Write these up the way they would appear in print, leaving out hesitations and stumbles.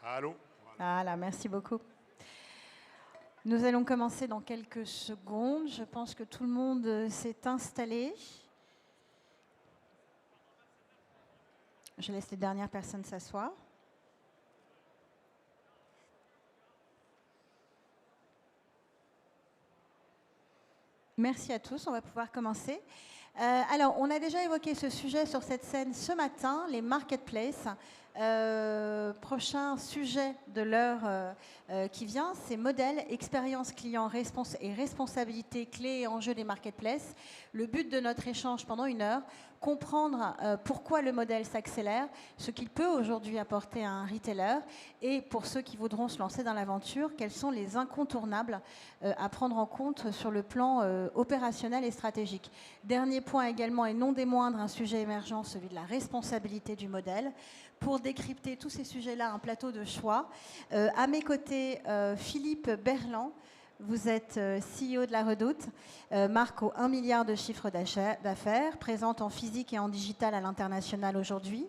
Allô? Voilà, merci beaucoup. Nous allons commencer dans quelques secondes. Je pense que tout le monde s'est installé. Je laisse les dernières personnes s'asseoir. Merci à tous, on va pouvoir commencer. Alors, on a déjà évoqué ce sujet sur cette scène ce matin, les marketplaces. Prochain sujet de l'heure qui vient, c'est modèles, expérience client et responsabilité clés et enjeux des marketplaces. Le but de notre échange pendant une heure, comprendre pourquoi le modèle s'accélère, ce qu'il peut aujourd'hui apporter à un retailer, et pour ceux qui voudront se lancer dans l'aventure, quels sont les incontournables à prendre en compte sur le plan opérationnel et stratégique. Dernier point également, et non des moindres, un sujet émergent, celui de la responsabilité du modèle. Pour décrypter tous ces sujets-là, un plateau de choix. À mes côtés, Philippe Berland. Vous êtes CEO de La Redoute, marque au 1 milliard de chiffre d'affaires, présente en physique et en digital à l'international aujourd'hui.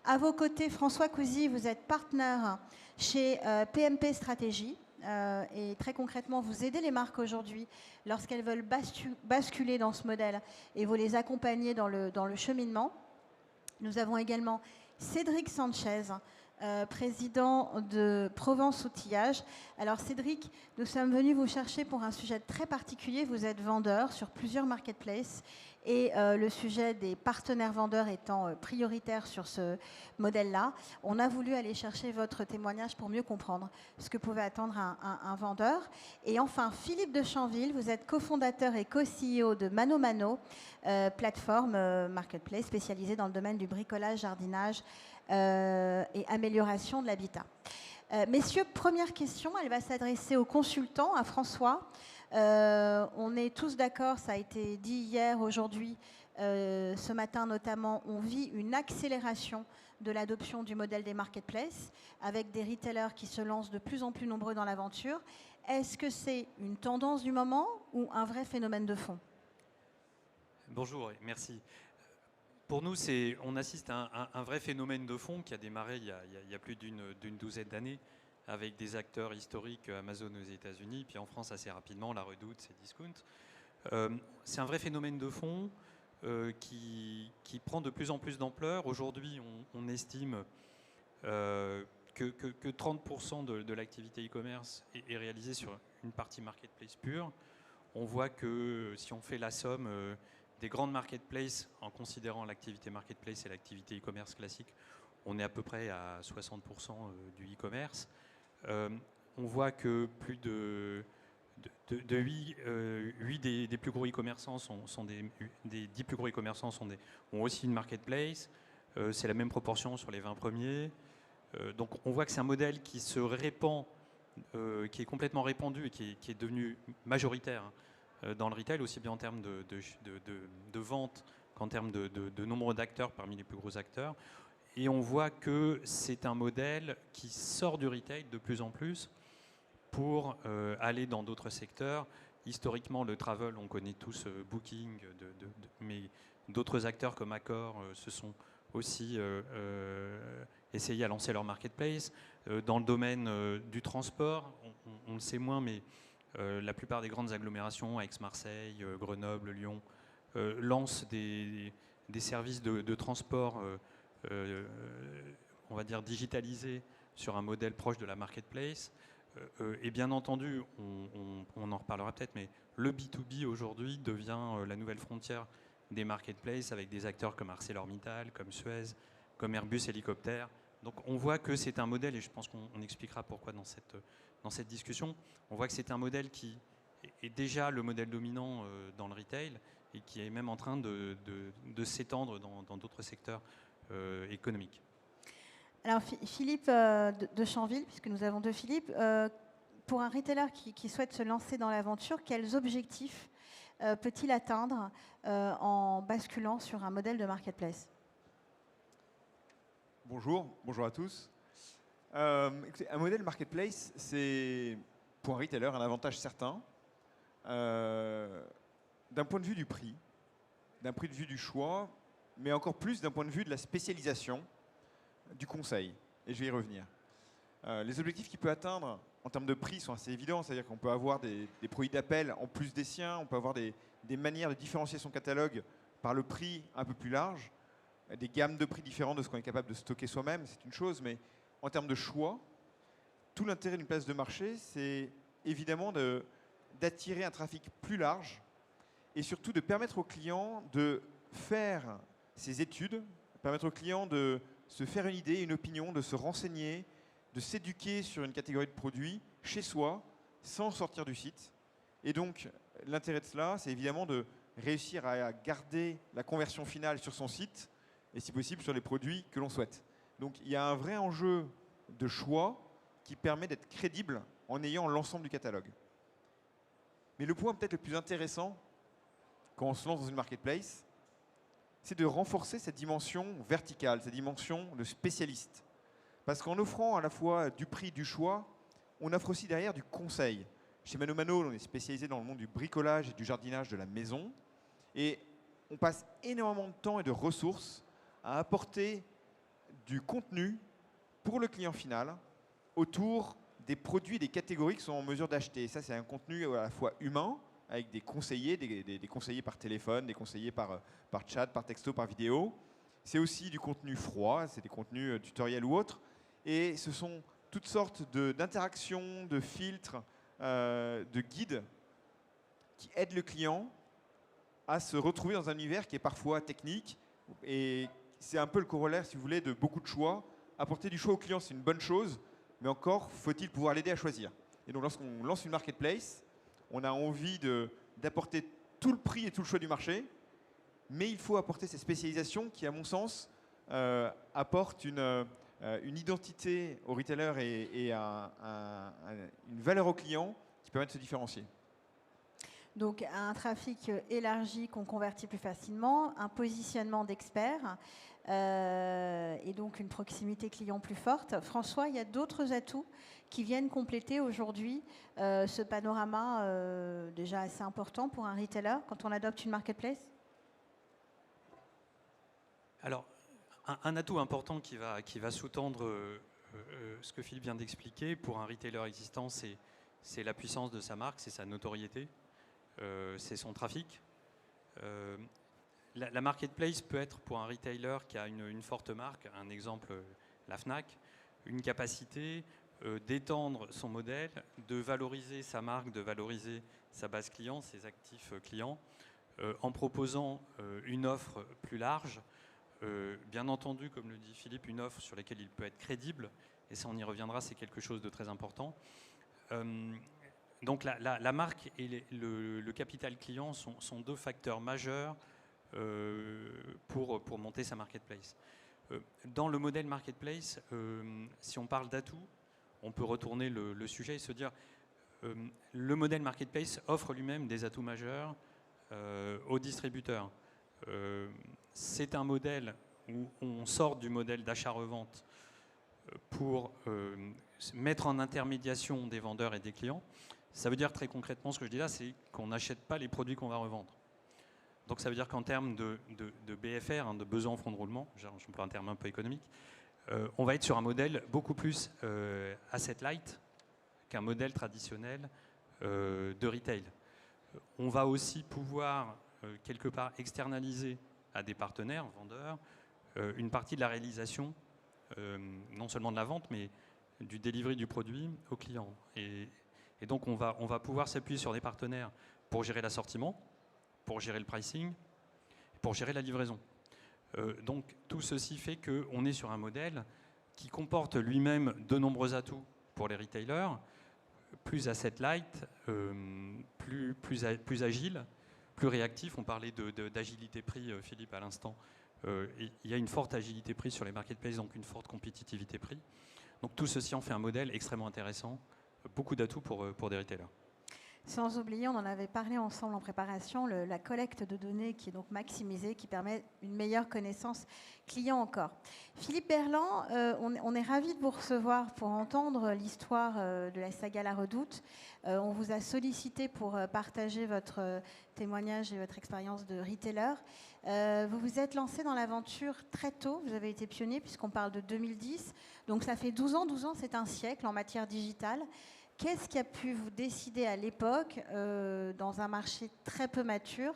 À vos côtés, François Cousy, vous êtes partenaire chez PMP Stratégie. Et très concrètement, vous aidez les marques aujourd'hui lorsqu'elles veulent basculer dans ce modèle et vous les accompagnez dans le cheminement. Nous avons également Cédric Sanchez, président de Provence Outillage. Alors Cédric, nous sommes venus vous chercher pour un sujet très particulier. Vous êtes vendeur sur plusieurs marketplaces et le sujet des partenaires vendeurs étant prioritaire sur ce modèle-là, on a voulu aller chercher votre témoignage pour mieux comprendre ce que pouvait attendre un vendeur. Et enfin, Philippe de Chanville, vous êtes cofondateur et co-CEO de Mano Mano, plateforme marketplace spécialisée dans le domaine du bricolage, jardinage et amélioration de l'habitat. Messieurs, première question, elle va s'adresser aux consultants, à François. On est tous d'accord, ça a été dit hier, aujourd'hui, ce matin notamment, on vit une accélération de l'adoption du modèle des marketplaces avec des retailers qui se lancent de plus en plus nombreux dans l'aventure. Est-ce que c'est une tendance du moment ou un vrai phénomène de fond ? Bonjour, merci. Pour nous, on assiste à un vrai phénomène de fond qui a démarré il y a plus d'une douzaine d'années avec des acteurs historiques, Amazon aux États-Unis, puis en France assez rapidement, La Redoute, c'est Discount. C'est un vrai phénomène de fond qui prend de plus en plus d'ampleur. Aujourd'hui, on estime que 30% de l'activité e-commerce est réalisée sur une partie marketplace pure. On voit que si on fait la somme des grandes marketplaces, en considérant l'activité marketplace et l'activité e-commerce classique, on est à peu près à 60% du e-commerce. On voit que plus de 8 des plus gros e-commerçants des 10 plus gros e-commerçants ont aussi une marketplace. C'est la même proportion sur les 20 premiers. Donc on voit que c'est un modèle qui se répand, qui est complètement répandu et qui est devenu majoritaire dans le retail, aussi bien en termes de vente qu'en termes de nombre d'acteurs parmi les plus gros acteurs. Et on voit que c'est un modèle qui sort du retail de plus en plus pour aller dans d'autres secteurs. Historiquement, le travel, on connaît tous Booking, mais d'autres acteurs comme Accor se sont aussi essayés à lancer leur marketplace. Dans le domaine du transport, on le sait moins, mais la plupart des grandes agglomérations, Aix-Marseille, Grenoble, Lyon, lancent des services de transport, on va dire digitalisés, sur un modèle proche de la marketplace. Et bien entendu, on en reparlera peut-être, mais le B2B aujourd'hui devient la nouvelle frontière des marketplaces avec des acteurs comme ArcelorMittal, comme Suez, comme Airbus Hélicoptère. Donc on voit que c'est un modèle, et je pense qu'on expliquera pourquoi dans cette discussion, on voit que c'est un modèle qui est déjà le modèle dominant dans le retail et qui est même en train de s'étendre dans d'autres secteurs économiques. Alors Philippe de Chanville, puisque nous avons deux Philippe, pour un retailer qui souhaite se lancer dans l'aventure, quels objectifs peut-il atteindre en basculant sur un modèle de marketplace ? Bonjour à tous. Écoutez, un modèle marketplace, c'est pour un retailer un avantage certain d'un point de vue du prix, d'un point de vue du choix, mais encore plus d'un point de vue de la spécialisation, du conseil. Et je vais y revenir. Les objectifs qu'il peut atteindre en termes de prix sont assez évidents, c'est-à-dire qu'on peut avoir des produits d'appel en plus des siens, on peut avoir des manières de différencier son catalogue par le prix un peu plus large, des gammes de prix différentes de ce qu'on est capable de stocker soi-même, c'est une chose, mais en termes de choix, tout l'intérêt d'une place de marché, c'est évidemment d'attirer un trafic plus large et surtout de permettre aux clients de faire ses études, permettre aux clients de se faire une idée, une opinion, de se renseigner, de s'éduquer sur une catégorie de produits chez soi, sans sortir du site. Et donc, l'intérêt de cela, c'est évidemment de réussir à garder la conversion finale sur son site, et si possible sur les produits que l'on souhaite. Donc, il y a un vrai enjeu de choix qui permet d'être crédible en ayant l'ensemble du catalogue. Mais le point peut-être le plus intéressant, quand on se lance dans une marketplace, c'est de renforcer cette dimension verticale, cette dimension de spécialiste. Parce qu'en offrant à la fois du prix, du choix, on offre aussi derrière du conseil. Chez ManoMano, on est spécialisé dans le monde du bricolage et du jardinage de la maison. Et on passe énormément de temps et de ressources à apporter du contenu pour le client final autour des produits et des catégories qui sont en mesure d'acheter. Et ça, c'est un contenu à la fois humain, avec des conseillers, des conseillers par téléphone, des conseillers par chat, par texto, par vidéo. C'est aussi du contenu froid, c'est des contenus tutoriels ou autres. Et ce sont toutes sortes d'interactions, de filtres, de guides qui aident le client à se retrouver dans un univers qui est parfois technique. Et c'est un peu le corollaire, si vous voulez, de beaucoup de choix. Apporter du choix au client, c'est une bonne chose, mais encore faut-il pouvoir l'aider à choisir. Et donc lorsqu'on lance une marketplace, on a envie d'apporter tout le prix et tout le choix du marché, mais il faut apporter ces spécialisations qui, à mon sens, apportent une identité au retailer et une valeur au client qui permet de se différencier. Donc un trafic élargi qu'on convertit plus facilement, un positionnement d'expert et donc une proximité client plus forte. François, il y a d'autres atouts qui viennent compléter aujourd'hui ce panorama déjà assez important pour un retailer quand on adopte une marketplace? Alors, un atout important qui va sous-tendre ce que Philippe vient d'expliquer pour un retailer existant, c'est la puissance de sa marque, c'est sa notoriété, c'est son trafic. La marketplace peut être pour un retailer qui a une forte marque, un exemple, la Fnac, une capacité d'étendre son modèle, de valoriser sa marque, de valoriser sa base client, ses actifs clients, en proposant une offre plus large. Bien entendu, comme le dit Philippe, une offre sur laquelle il peut être crédible, et ça on y reviendra, c'est quelque chose de très important. Donc la marque et le capital client sont deux facteurs majeurs pour monter sa marketplace. Dans le modèle marketplace, si on parle d'atouts, on peut retourner le sujet et se dire le modèle marketplace offre lui-même des atouts majeurs aux distributeurs. C'est un modèle où on sort du modèle d'achat-revente pour mettre en intermédiation des vendeurs et des clients. Ça veut dire très concrètement, ce que je dis là, c'est qu'on n'achète pas les produits qu'on va revendre. Donc ça veut dire qu'en termes de BFR, de besoin en fonds de roulement, j'emploie un terme un peu économique, on va être sur un modèle beaucoup plus asset light qu'un modèle traditionnel de retail. On va aussi pouvoir quelque part externaliser à des partenaires, vendeurs, une partie de la réalisation, non seulement de la vente, mais du delivery du produit au client. Et donc on va pouvoir s'appuyer sur des partenaires pour gérer l'assortiment, pour gérer le pricing, pour gérer la livraison. Donc tout ceci fait qu'on est sur un modèle qui comporte lui-même de nombreux atouts pour les retailers, plus asset light, plus agile, plus réactif. On parlait d'agilité prix, Philippe, à l'instant. Il y a une forte agilité prix sur les marketplaces, donc une forte compétitivité prix. Donc tout ceci en fait un modèle extrêmement intéressant, beaucoup d'atouts pour des retailers. Sans oublier, on en avait parlé ensemble en préparation, la collecte de données qui est donc maximisée, qui permet une meilleure connaissance client encore. Philippe Berland, on est ravis de vous recevoir pour entendre l'histoire de la saga La Redoute. On vous a sollicité pour partager votre témoignage et votre expérience de retailer. Vous vous êtes lancé dans l'aventure très tôt, vous avez été pionnier puisqu'on parle de 2010, donc ça fait 12 ans, c'est un siècle en matière digitale. Qu'est-ce qui a pu vous décider à l'époque, dans un marché très peu mature,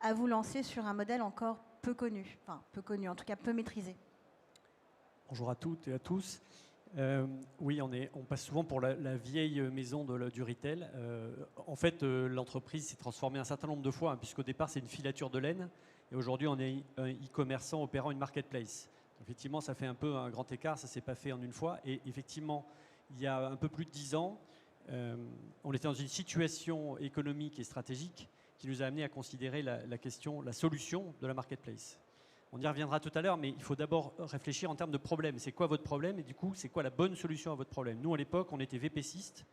à vous lancer sur un modèle encore peu connu, enfin peu connu, en tout cas peu maîtrisé? Bonjour à toutes et à tous. Oui, on passe souvent pour la vieille maison du retail. En fait, l'entreprise s'est transformée un certain nombre de fois, hein, puisqu'au départ, c'est une filature de laine. Et aujourd'hui, on est un e-commerçant opérant une marketplace. Effectivement, ça fait un peu un grand écart, ça ne s'est pas fait en une fois. Et effectivement, il y a un peu plus de 10 ans, on était dans une situation économique et stratégique qui nous a amené à considérer la solution de la marketplace. On y reviendra tout à l'heure, mais il faut d'abord réfléchir en termes de problème. C'est quoi votre problème et du coup, c'est quoi la bonne solution à votre problème? Nous, à l'époque, on était VPCiste,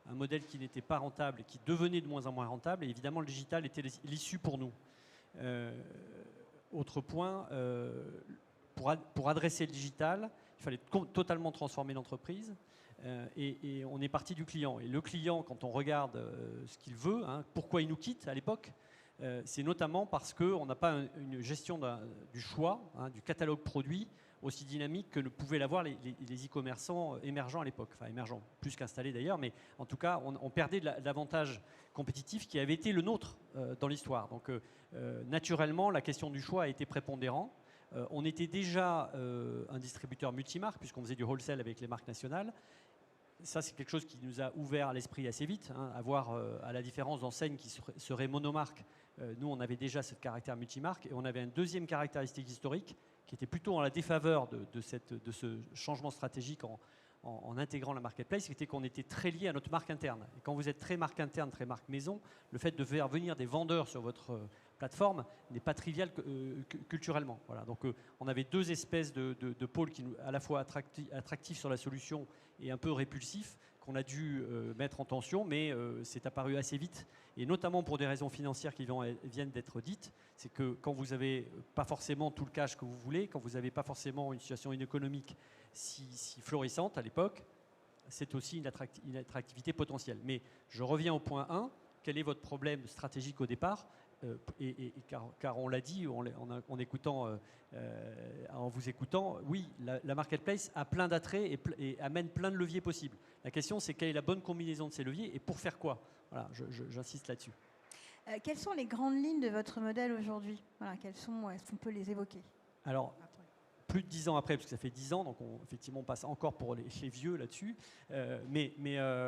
un modèle qui n'était pas rentable et qui devenait de moins en moins rentable. Et évidemment, le digital était l'issue pour nous. Autre point, pour adresser le digital, il fallait totalement transformer l'entreprise. Et on est parti du client. Et le client, quand on regarde ce qu'il veut, hein, pourquoi il nous quitte à l'époque, c'est notamment parce qu'on n'a pas une gestion du choix, hein, du catalogue produit aussi dynamique que ne pouvaient l'avoir les e-commerçants émergents à l'époque. Enfin, émergents, plus qu'installés d'ailleurs, mais en tout cas, on perdait de l'avantage compétitif qui avait été le nôtre dans l'histoire. Donc, naturellement, la question du choix a été prépondérant. On était déjà un distributeur multimarque, puisqu'on faisait du wholesale avec les marques nationales. Ça, c'est quelque chose qui nous a ouvert l'esprit assez vite. Hein, à la différence d'enseignes qui seraient monomarques, nous, on avait déjà ce caractère multimarque. Et on avait une deuxième caractéristique historique qui était plutôt en la défaveur de ce changement stratégique en intégrant la marketplace, qui était qu'on était très lié à notre marque interne. Et quand vous êtes très marque interne, très marque maison, le fait de faire venir des vendeurs sur votre plateforme n'est pas trivial culturellement. Voilà. Donc on avait deux espèces de pôles qui à la fois attractifs sur la solution et un peu répulsifs qu'on a dû mettre en tension, mais c'est apparu assez vite, et notamment pour des raisons financières qui viennent d'être dites. C'est que quand vous n'avez pas forcément tout le cash que vous voulez, quand vous n'avez pas forcément une situation économique si florissante à l'époque, c'est aussi une attractivité potentielle. Mais je reviens au point 1, quel est votre problème stratégique au départ? Car on l'a dit en vous écoutant, oui, la marketplace a plein d'attraits et amène plein de leviers possibles. La question, c'est quelle est la bonne combinaison de ces leviers et pour faire quoi? Voilà, j'insiste là-dessus. Quelles sont les grandes lignes de votre modèle aujourd'hui? Voilà, est-ce qu'on peut les évoquer? Alors, plus de 10 ans après, parce que ça fait 10 ans, donc effectivement on passe encore pour les vieux là-dessus, mais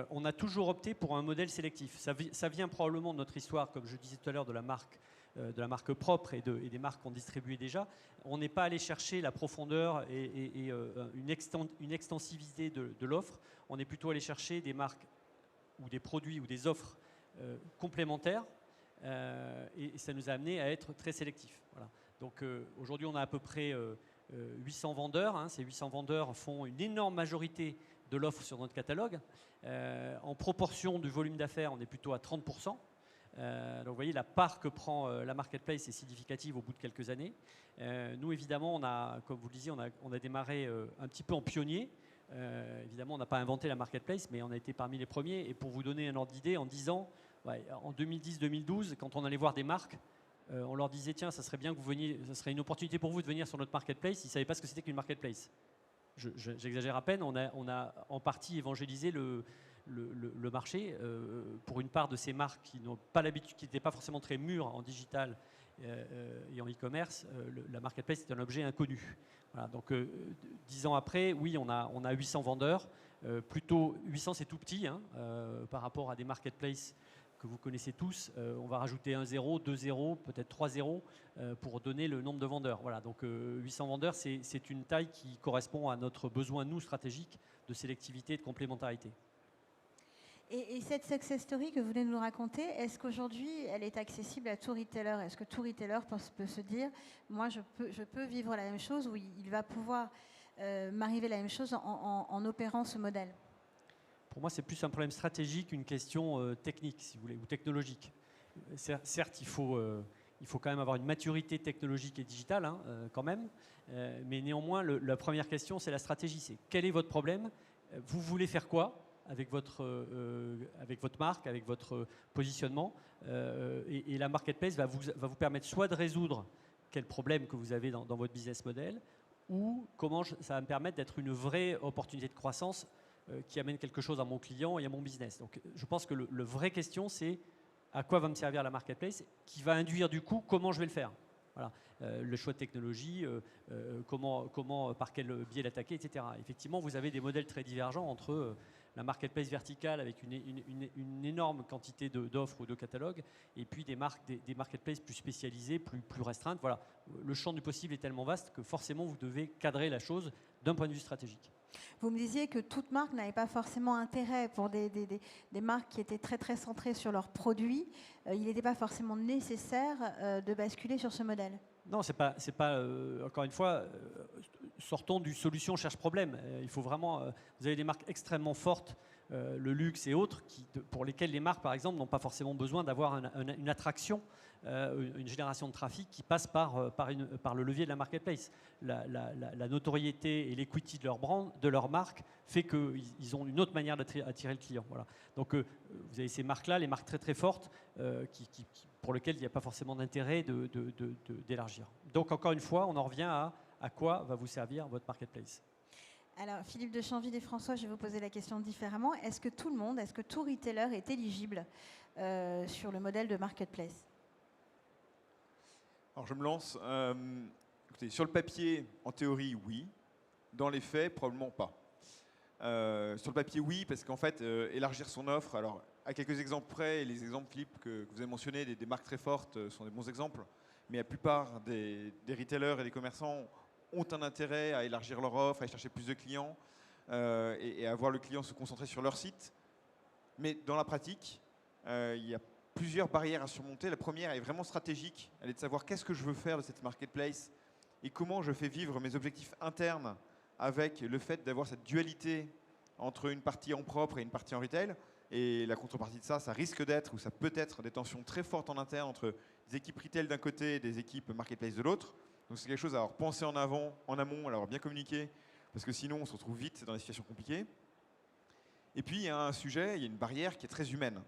on a toujours opté pour un modèle sélectif. Ça vient probablement de notre histoire, comme je disais tout à l'heure, de la marque propre et des marques qu'on distribuait déjà. On n'est pas allé chercher la profondeur et une extensivité de l'offre. On est plutôt allé chercher des marques ou des produits ou des offres complémentaires, et ça nous a amené à être très sélectifs. Voilà. Donc aujourd'hui, on a à peu près 800 vendeurs. Hein. Ces 800 vendeurs font une énorme majorité de l'offre sur notre catalogue. En proportion du volume d'affaires, on est plutôt à 30%. Donc vous voyez, la part que prend la marketplace est significative au bout de quelques années. Nous, évidemment, comme vous le disiez, on a démarré un petit peu en pionnier. Évidemment, on n'a pas inventé la marketplace, mais on a été parmi les premiers. Et pour vous donner un ordre d'idée, en 10 ans, en 2010-2012, quand on allait voir des marques, on leur disait, tiens, ça serait bien que vous veniez, ça serait une opportunité pour vous de venir sur notre marketplace. Ils ne savaient pas ce que c'était qu'une marketplace. J'exagère à peine, on a en partie évangélisé le marché pour une part de ces marques qui n'ont pas l'habitude, qui n'étaient pas forcément très mûres en digital et en e-commerce. La marketplace est un objet inconnu. Voilà, donc 10 ans après, oui, on a 800 vendeurs. Plutôt 800, c'est tout petit hein, par rapport à des marketplaces que vous connaissez tous. On va rajouter un 0, 2 0, peut-être 3 0 pour donner le nombre de vendeurs. Voilà, donc 800 vendeurs, c'est une taille qui correspond à notre besoin, nous, stratégique, de sélectivité et de complémentarité. Et cette success story que vous venez de nous raconter, est-ce qu'aujourd'hui, elle est accessible à tout retailer? Est-ce que tout retailer peut se dire, moi, je peux vivre la même chose, ou il va pouvoir m'arriver la même chose en opérant ce modèle? Pour moi, c'est plus un problème stratégique qu'une question technique, si vous voulez, ou technologique. Certes, il faut quand même avoir une maturité technologique et digitale, hein, quand même. Mais néanmoins, la première question, c'est la stratégie. C'est quel est votre problème? Vous voulez faire quoi avec votre marque, avec votre positionnement? Et la marketplace va vous permettre soit de résoudre quel problème que vous avez dans votre business model, ou comment ça va me permettre d'être une vraie opportunité de croissance qui amène quelque chose à mon client et à mon business. Donc, je pense que le vraie question, c'est à quoi va me servir la marketplace, qui va induire du coup comment je vais le faire. Voilà. Le choix de technologie, par quel biais l'attaquer, etc. Effectivement, vous avez des modèles très divergents entre la marketplace verticale avec une énorme quantité d'offres ou de catalogues, et puis des marketplaces plus spécialisées, plus restreintes. Voilà. Le champ du possible est tellement vaste que forcément vous devez cadrer la chose d'un point de vue stratégique. Vous me disiez que toute marque n'avait pas forcément intérêt pour des marques qui étaient très très centrées sur leurs produits. Il n'était pas forcément nécessaire de basculer sur ce modèle. Non, c'est pas encore une fois, sortons du solution cherche problème. Il faut vraiment, vous avez des marques extrêmement fortes, le luxe et autres, pour lesquelles les marques, par exemple, n'ont pas forcément besoin d'avoir une attraction, une génération de trafic qui passe par le levier de la marketplace. La notoriété et l'equity de leur marque fait qu'ils ont une autre manière d'attirer le client. Voilà. Donc, vous avez ces marques-là, les marques très très fortes, pour lesquelles il n'y a pas forcément d'intérêt d'élargir. Donc, encore une fois, on en revient à quoi va vous servir votre marketplace. Alors, Philippe de Chanville et François, je vais vous poser la question différemment. Est-ce que tout retailer est éligible sur le modèle de marketplace? Alors, je me lance. Écoutez, sur le papier, en théorie, oui. Dans les faits, probablement pas. Sur le papier, oui, parce qu'en fait, élargir son offre, alors à quelques exemples près, et les exemples, Philippe, que vous avez mentionnés, des marques très fortes sont des bons exemples, mais la plupart des retailers et des commerçants ont un intérêt à élargir leur offre, à aller chercher plus de clients et à voir le client se concentrer sur leur site. Mais dans la pratique, il y a plusieurs barrières à surmonter. La première est vraiment stratégique, elle est de savoir qu'est-ce que je veux faire de cette marketplace et comment je fais vivre mes objectifs internes avec le fait d'avoir cette dualité entre une partie en propre et une partie en retail. Et la contrepartie de ça, ça risque d'être, ou ça peut être, des tensions très fortes en interne entre des équipes retail d'un côté et des équipes marketplace de l'autre. Donc c'est quelque chose à avoir pensé en amont, à l'avoir bien communiqué, parce que sinon on se retrouve vite dans des situations compliquées. Et puis il y a un sujet, il y a une barrière qui est très humaine.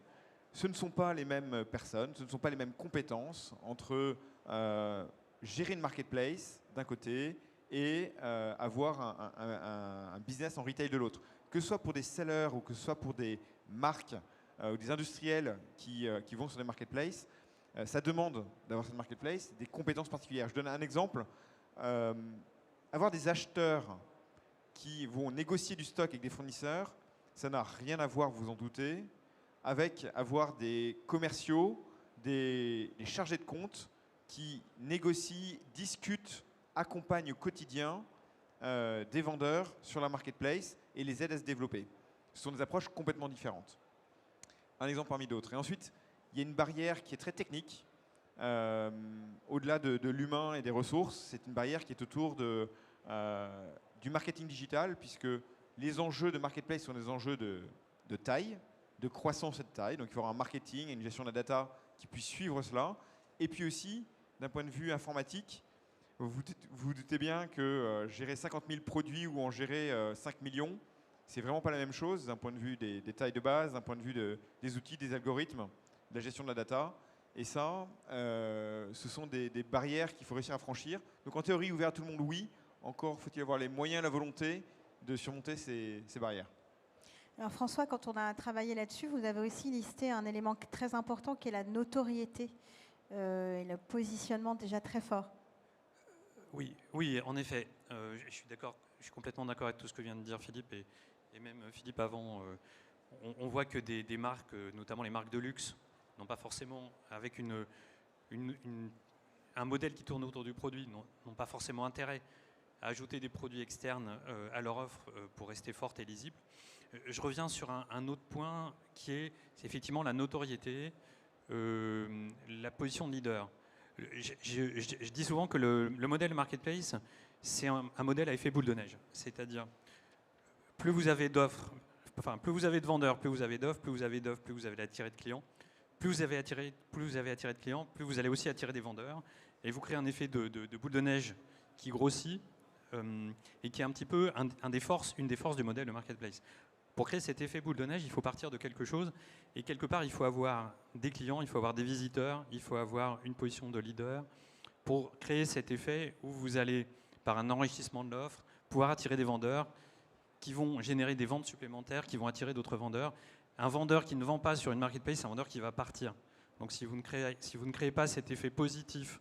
Ce ne sont pas les mêmes personnes, ce ne sont pas les mêmes compétences entre gérer une marketplace d'un côté et avoir un business en retail de l'autre. Que ce soit pour des sellers ou que ce soit pour des marques ou des industriels qui vont sur des marketplaces, ça demande d'avoir cette marketplace des compétences particulières. Je donne un exemple. Avoir des acheteurs qui vont négocier du stock avec des fournisseurs, ça n'a rien à voir, vous en doutez, avec avoir des commerciaux, des chargés de compte qui négocient, discutent, accompagnent au quotidien des vendeurs sur la marketplace et les aident à se développer. Ce sont des approches complètement différentes. Un exemple parmi d'autres. Et ensuite, il y a une barrière qui est très technique, au-delà de l'humain et des ressources. C'est une barrière qui est autour du marketing digital, puisque les enjeux de marketplace sont des enjeux de taille, de croissance et de taille. Donc il faut avoir un marketing et une gestion de la data qui puisse suivre cela. Et puis aussi, d'un point de vue informatique, vous doutez bien que gérer 50 000 produits ou en gérer 5 millions, c'est vraiment pas la même chose d'un point de vue des tailles de base, d'un point de vue des outils, des algorithmes, de la gestion de la data. Et ça, ce sont des barrières qu'il faut réussir à franchir. Donc en théorie, ouvert à tout le monde, oui. Encore faut-il avoir les moyens, la volonté de surmonter ces barrières. Alors François, quand on a travaillé là-dessus, vous avez aussi listé un élément très important qui est la notoriété et le positionnement déjà très fort. Oui, en effet. Je suis d'accord. Je suis complètement d'accord avec tout ce que vient de dire Philippe et même Philippe avant. On voit que des marques, notamment les marques de luxe, n'ont pas forcément, avec un modèle qui tourne autour du produit, n'ont pas forcément intérêt à ajouter des produits externes à leur offre pour rester forte et lisible. Je reviens sur un autre point c'est effectivement la notoriété, la position de leader. Je dis souvent que le modèle marketplace, c'est un modèle à effet boule de neige. C'est-à-dire, plus vous avez d'offres, plus vous avez de vendeurs, plus vous avez d'offres, plus vous avez d'offres, plus vous avez attiré de clients. Plus vous avez attiré de clients, plus vous allez aussi attirer des vendeurs. Et vous créez un effet de boule de neige qui grossit et qui est un petit peu une des forces du modèle de marketplace. Pour créer cet effet boule de neige, il faut partir de quelque chose. Et quelque part, il faut avoir des clients, il faut avoir des visiteurs, il faut avoir une position de leader pour créer cet effet où vous allez, par un enrichissement de l'offre, pouvoir attirer des vendeurs qui vont générer des ventes supplémentaires, qui vont attirer d'autres vendeurs. Un vendeur qui ne vend pas sur une marketplace, c'est un vendeur qui va partir. Donc si vous ne créez pas cet effet positif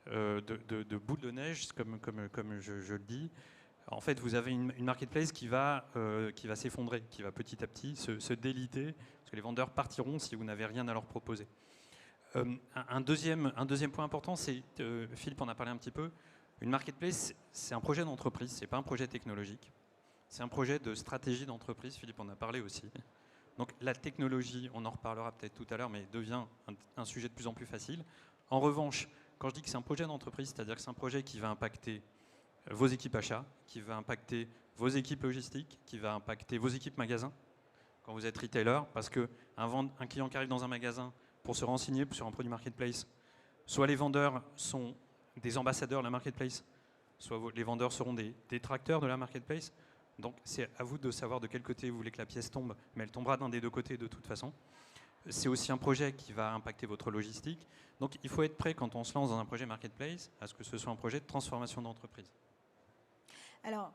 de boule de neige, comme je le dis, en fait, vous avez une marketplace qui va s'effondrer, qui va petit à petit se déliter, parce que les vendeurs partiront si vous n'avez rien à leur proposer. Un deuxième point important, c'est, Philippe en a parlé un petit peu, une marketplace, c'est un projet d'entreprise, ce n'est pas un projet technologique. C'est un projet de stratégie d'entreprise, Philippe en a parlé aussi. Donc la technologie, on en reparlera peut-être tout à l'heure, mais devient un sujet de plus en plus facile. En revanche, quand je dis que c'est un projet d'entreprise, c'est-à-dire que c'est un projet qui va impacter vos équipes achats, qui va impacter vos équipes logistiques, qui va impacter vos équipes magasins, quand vous êtes retailer, parce qu'un client qui arrive dans un magasin pour se renseigner sur un produit marketplace, soit les vendeurs sont des ambassadeurs de la marketplace, soit les vendeurs seront des détracteurs de la marketplace. Donc c'est à vous de savoir de quel côté vous voulez que la pièce tombe, mais elle tombera d'un des deux côtés de toute façon. C'est aussi un projet qui va impacter votre logistique. Donc il faut être prêt quand on se lance dans un projet marketplace à ce que ce soit un projet de transformation d'entreprise. Alors,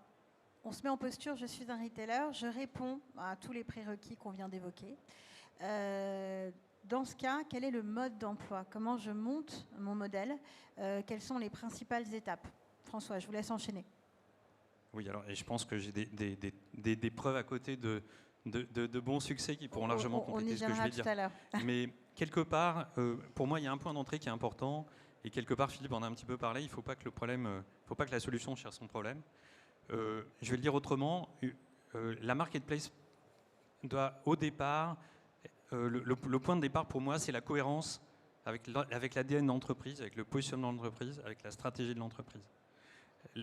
on se met en posture, je suis un retailer, je réponds à tous les prérequis qu'on vient d'évoquer. Dans ce cas, quel est le mode d'emploi? Comment je monte mon modèle? Quelles sont les principales étapes? François, je vous laisse enchaîner. Oui, alors, et je pense que j'ai des preuves à côté de bons succès qui pourront largement compléter ce que je vais dire. On y viendra tout à l'heure. Mais quelque part, pour moi, il y a un point d'entrée qui est important. Et quelque part, Philippe en a un petit peu parlé, il ne faut pas que la solution cherche son problème. Je vais le dire autrement. La marketplace doit, au départ, le point de départ pour moi, c'est la cohérence avec l'ADN de l'entreprise, avec le positionnement de l'entreprise, avec la stratégie de l'entreprise.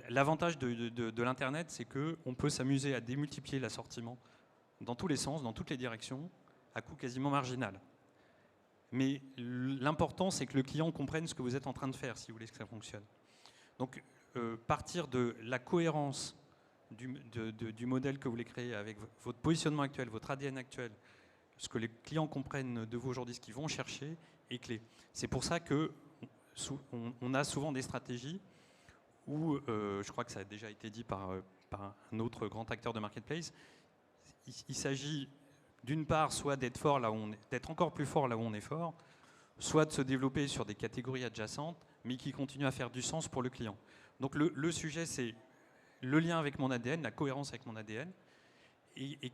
L'avantage de l'Internet, c'est qu'on peut s'amuser à démultiplier l'assortiment dans tous les sens, dans toutes les directions, à coût quasiment marginal. Mais l'important, c'est que le client comprenne ce que vous êtes en train de faire, si vous voulez que ça fonctionne. Donc, partir de la cohérence du modèle que vous voulez créer avec votre positionnement actuel, votre ADN actuel, ce que les clients comprennent de vous aujourd'hui, ce qu'ils vont chercher, est clé. C'est pour ça qu'on a souvent des stratégies où, je crois que ça a déjà été dit par un autre grand acteur de marketplace, il s'agit d'une part soit d'être encore plus fort là où on est fort, soit de se développer sur des catégories adjacentes, mais qui continuent à faire du sens pour le client. Donc le sujet, c'est le lien avec mon ADN, la cohérence avec mon ADN, et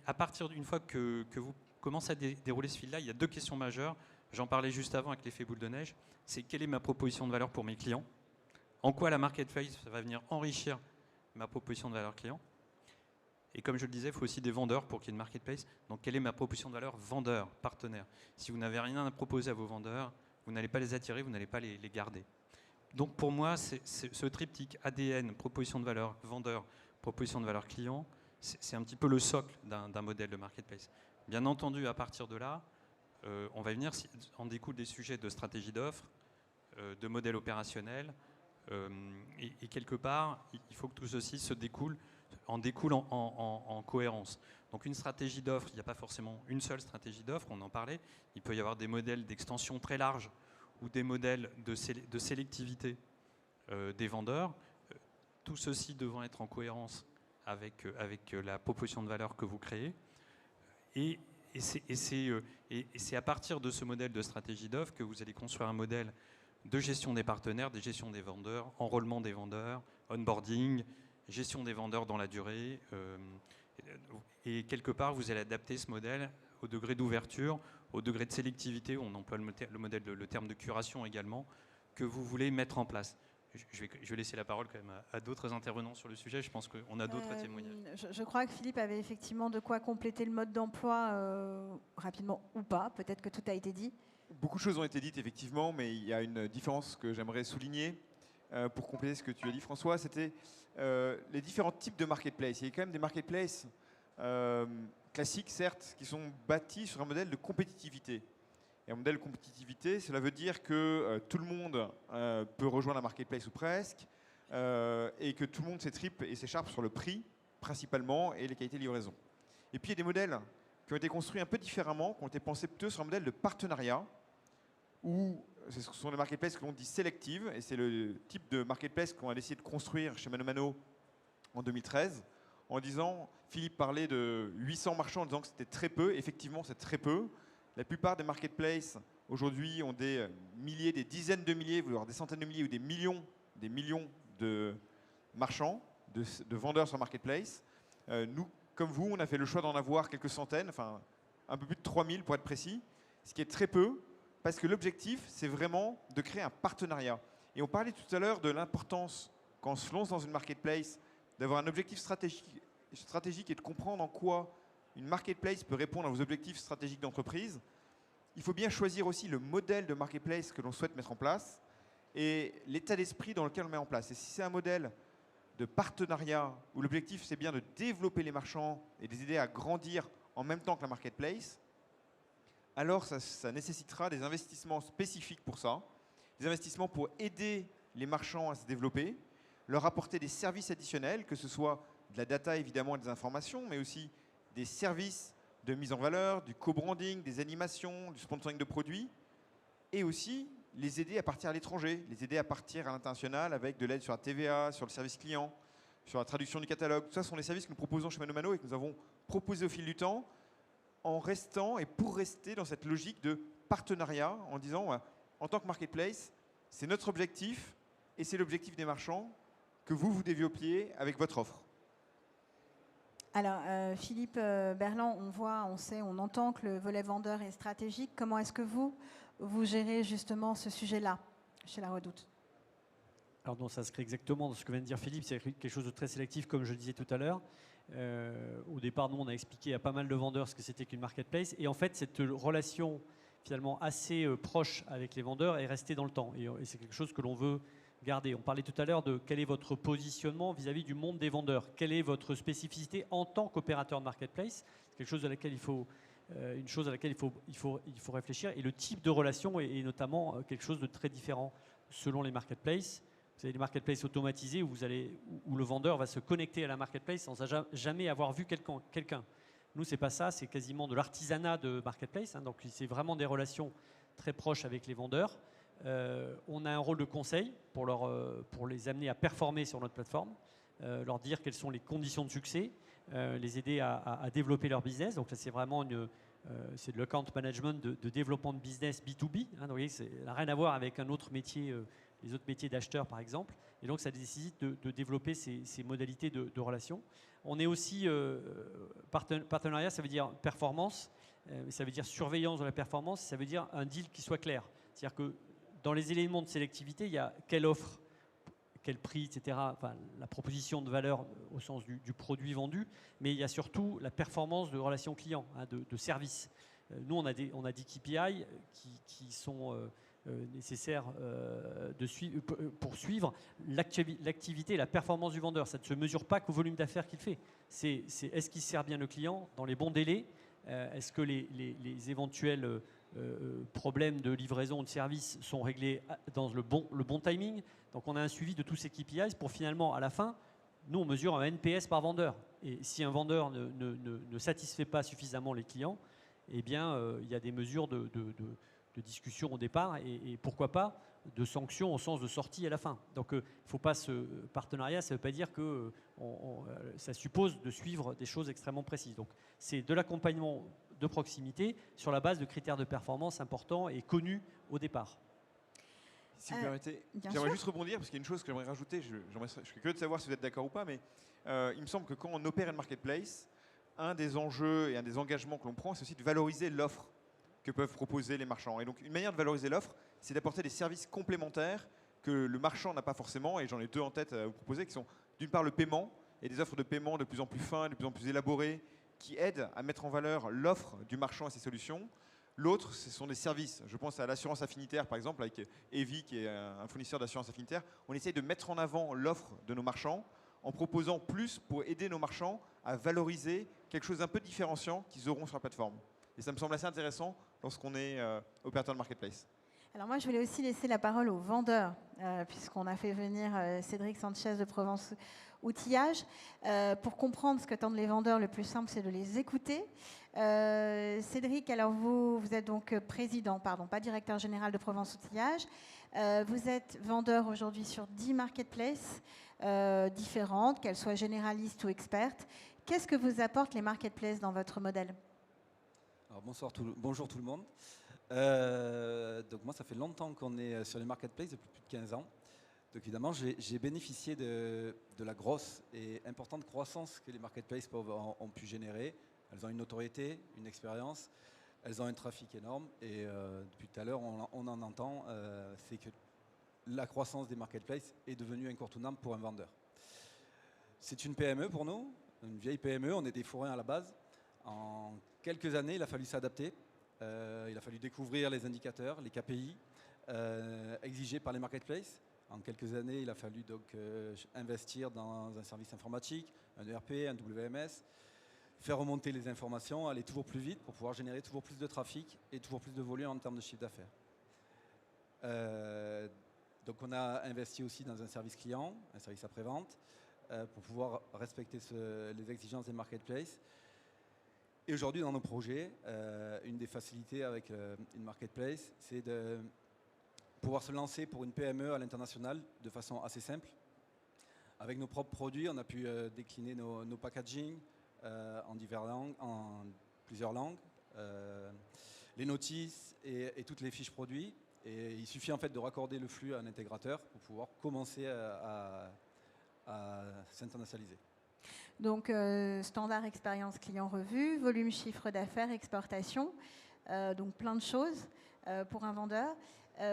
à partir d'une fois que vous commencez à dérouler ce fil-là, il y a deux questions majeures. J'en parlais juste avant avec l'effet boule de neige. C'est quelle est ma proposition de valeur pour mes clients? En quoi la marketplace va venir enrichir ma proposition de valeur client? Et comme je le disais, il faut aussi des vendeurs pour qu'il y ait une marketplace. Donc, quelle est ma proposition de valeur vendeur, partenaire? Si vous n'avez rien à proposer à vos vendeurs, vous n'allez pas les attirer, vous n'allez pas les garder. Donc, pour moi, ce triptyque ADN, proposition de valeur vendeur, proposition de valeur client, c'est un petit peu le socle d'un modèle de marketplace. Bien entendu, à partir de là, on va venir, en découle des sujets de stratégie d'offre, de modèle opérationnel, et quelque part, il faut que tout ceci se découle en cohérence. Donc une stratégie d'offre, il n'y a pas forcément une seule stratégie d'offre, on en parlait. Il peut y avoir des modèles d'extension très larges ou des modèles de sélectivité des vendeurs. Tout ceci devant être en cohérence avec la proposition de valeur que vous créez. Et c'est à partir de ce modèle de stratégie d'offre que vous allez construire un modèle de gestion des partenaires, de gestion des vendeurs, enrôlement des vendeurs, onboarding, gestion des vendeurs dans la durée. Et quelque part, vous allez adapter ce modèle au degré d'ouverture, au degré de sélectivité, on emploie le terme de curation également, que vous voulez mettre en place. Je vais laisser la parole quand même à d'autres intervenants sur le sujet. Je pense qu'on a d'autres témoignages. Je crois que Philippe avait effectivement de quoi compléter le mode d'emploi rapidement ou pas. Peut-être que tout a été dit. Beaucoup de choses ont été dites, effectivement, mais il y a une différence que j'aimerais souligner pour compléter ce que tu as dit, François. C'était les différents types de marketplace. Il y a quand même des marketplaces classiques, certes, qui sont bâtis sur un modèle de compétitivité. Et un modèle de compétitivité, cela veut dire que tout le monde peut rejoindre un marketplace ou presque, et que tout le monde s'étripe et s'écharpe sur le prix, principalement, et les qualités de livraison. Et puis il y a des modèles qui ont été construits un peu différemment, qui ont été pensés plutôt sur un modèle de partenariat, où ce sont des marketplaces que l'on dit sélectives, et c'est le type de marketplace qu'on a décidé de construire chez ManoMano en 2013, en disant, Philippe parlait de 800 marchands en disant que c'était très peu. Effectivement, c'est très peu. La plupart des marketplaces aujourd'hui ont des milliers, des dizaines de milliers, voire des centaines de milliers ou des millions de marchands, de vendeurs sur marketplace. Nous, comme vous, on a fait le choix d'en avoir quelques centaines, enfin un peu plus de 3000 pour être précis, ce qui est très peu, parce que l'objectif, c'est vraiment de créer un partenariat. Et on parlait tout à l'heure de l'importance, quand on se lance dans une marketplace, d'avoir un objectif stratégique et de comprendre en quoi une marketplace peut répondre à vos objectifs stratégiques d'entreprise. Il faut bien choisir aussi le modèle de marketplace que l'on souhaite mettre en place et l'état d'esprit dans lequel on met en place. Et si c'est un modèle de partenariat où l'objectif c'est bien de développer les marchands et de les aider à grandir en même temps que la marketplace, alors ça nécessitera des investissements spécifiques pour ça, des investissements pour aider les marchands à se développer, leur apporter des services additionnels, que ce soit de la data évidemment et des informations, mais aussi des services de mise en valeur, du co-branding, des animations, du sponsoring de produits, et aussi les aider à partir à l'étranger, les aider à partir à l'international avec de l'aide sur la TVA, sur le service client, sur la traduction du catalogue. Tout ça sont les services que nous proposons chez ManoMano et que nous avons proposés au fil du temps en restant et pour rester dans cette logique de partenariat en disant, en tant que marketplace, c'est notre objectif et c'est l'objectif des marchands que vous développiez avec votre offre. Alors, Philippe Berland, on voit, on sait, on entend que le volet vendeur est stratégique. Comment est-ce que vous gérez justement ce sujet-là chez La Redoute? Alors non, ça s'inscrit exactement dans ce que vient de dire Philippe, c'est quelque chose de très sélectif, comme je le disais tout à l'heure. Au départ, nous, on a expliqué à pas mal de vendeurs ce que c'était qu'une marketplace. Et en fait, cette relation finalement assez proche avec les vendeurs est restée dans le temps. Et c'est quelque chose que l'on veut garder. On parlait tout à l'heure de quel est votre positionnement vis-à-vis du monde des vendeurs. Quelle est votre spécificité en tant qu'opérateur de marketplace? C'est quelque chose à laquelle il faut, une chose à laquelle il faut réfléchir. Et le type de relation est notamment quelque chose de très différent selon les marketplaces. Vous avez des marketplaces automatisés où le vendeur va se connecter à la marketplace sans jamais avoir vu quelqu'un. Nous, c'est pas ça, c'est quasiment de l'artisanat de marketplace. Donc, c'est vraiment des relations très proches avec les vendeurs. On a un rôle de conseil pour les amener à performer sur notre plateforme, leur dire quelles sont les conditions de succès, les aider à développer leur business. Donc là, c'est vraiment c'est de l'account management de développement de business B2B. Donc, vous voyez, ça n'a rien à voir avec un autre métier, les autres métiers d'acheteurs, par exemple. Et donc, ça nécessite de développer ces modalités de relation. On est aussi partenariat, ça veut dire performance, ça veut dire surveillance de la performance, ça veut dire un deal qui soit clair. C'est-à-dire que dans les éléments de sélectivité, il y a quelle offre, quel prix, etc. Enfin, la proposition de valeur au sens du produit vendu, mais il y a surtout la performance de relation client, de service. Nous, on a des KPI qui sont nécessaires pour suivre l'activité et la performance du vendeur. Ça ne se mesure pas qu'au volume d'affaires qu'il fait. C'est est-ce qu'il sert bien le client dans les bons délais? Est-ce que les éventuels problèmes de livraison ou de service sont réglés dans le bon timing? Donc on a un suivi de tous ces KPIs pour finalement, à la fin, nous on mesure un NPS par vendeur. Et si un vendeur ne satisfait pas suffisamment les clients, eh bien il y a des mesures de discussion au départ et pourquoi pas de sanctions au sens de sortie à la fin. Donc il ne faut pas ce partenariat, ça ne veut pas dire que ça suppose de suivre des choses extrêmement précises. Donc c'est de l'accompagnement de proximité sur la base de critères de performance importants et connus au départ. Si vous permettez, j'aimerais juste rebondir parce qu'il y a une chose que j'aimerais rajouter, je suis curieux de savoir si vous êtes d'accord ou pas, mais il me semble que quand on opère une marketplace, un des enjeux et un des engagements que l'on prend, c'est aussi de valoriser l'offre que peuvent proposer les marchands. Et donc une manière de valoriser l'offre, c'est d'apporter des services complémentaires que le marchand n'a pas forcément, et j'en ai deux en tête à vous proposer, qui sont d'une part le paiement, et des offres de paiement de plus en plus fins, de plus en plus élaborées, qui aident à mettre en valeur l'offre du marchand et ses solutions. L'autre, ce sont des services. Je pense à l'assurance affinitaire, par exemple, avec Evi, qui est un fournisseur d'assurance affinitaire. On essaye de mettre en avant l'offre de nos marchands en proposant plus pour aider nos marchands à valoriser quelque chose d'un peu différenciant qu'ils auront sur la plateforme. Et ça me semble assez intéressant lorsqu'on est opérateur de marketplace. Alors moi, je voulais aussi laisser la parole aux vendeurs, puisqu'on a fait venir Cédric Sanchez de Provence Outillage. Pour comprendre ce qu'attendent les vendeurs, le plus simple, c'est de les écouter. Cédric, alors vous êtes donc président, pardon, pas directeur général de Provence Outillage. Vous êtes vendeur aujourd'hui sur 10 marketplaces différentes, qu'elles soient généralistes ou expertes. Qu'est-ce que vous apportent les marketplaces dans votre modèle ? Alors bonjour tout le monde. Donc moi, ça fait longtemps qu'on est sur les marketplaces, depuis plus de 15 ans. Donc évidemment, j'ai bénéficié de la grosse et importante croissance que les marketplaces ont pu générer. Elles ont une notoriété, une expérience, elles ont un trafic énorme. Et depuis tout à l'heure, on en entend, c'est que la croissance des marketplaces est devenue incontournable pour un vendeur. C'est une PME pour nous, une vieille PME, on est des fourrains à la base. En quelques années, il a fallu s'adapter. Il a fallu découvrir les indicateurs, les KPI exigés par les marketplaces. En quelques années, il a fallu donc investir dans un service informatique, un ERP, un WMS, faire remonter les informations, aller toujours plus vite pour pouvoir générer toujours plus de trafic et toujours plus de volume en termes de chiffre d'affaires. Donc on a investi aussi dans un service client, un service après-vente, pour pouvoir respecter les exigences des marketplaces. Et aujourd'hui, dans nos projets, une des facilités avec une marketplace, c'est de pouvoir se lancer pour une PME à l'international de façon assez simple. Avec nos propres produits, on a pu décliner nos packaging en plusieurs langues, les notices et toutes les fiches produits. Et il suffit en fait de raccorder le flux à un intégrateur pour pouvoir commencer à s'internationaliser. Donc, standard expérience client revue, volume chiffre d'affaires, exportation, donc plein de choses pour un vendeur.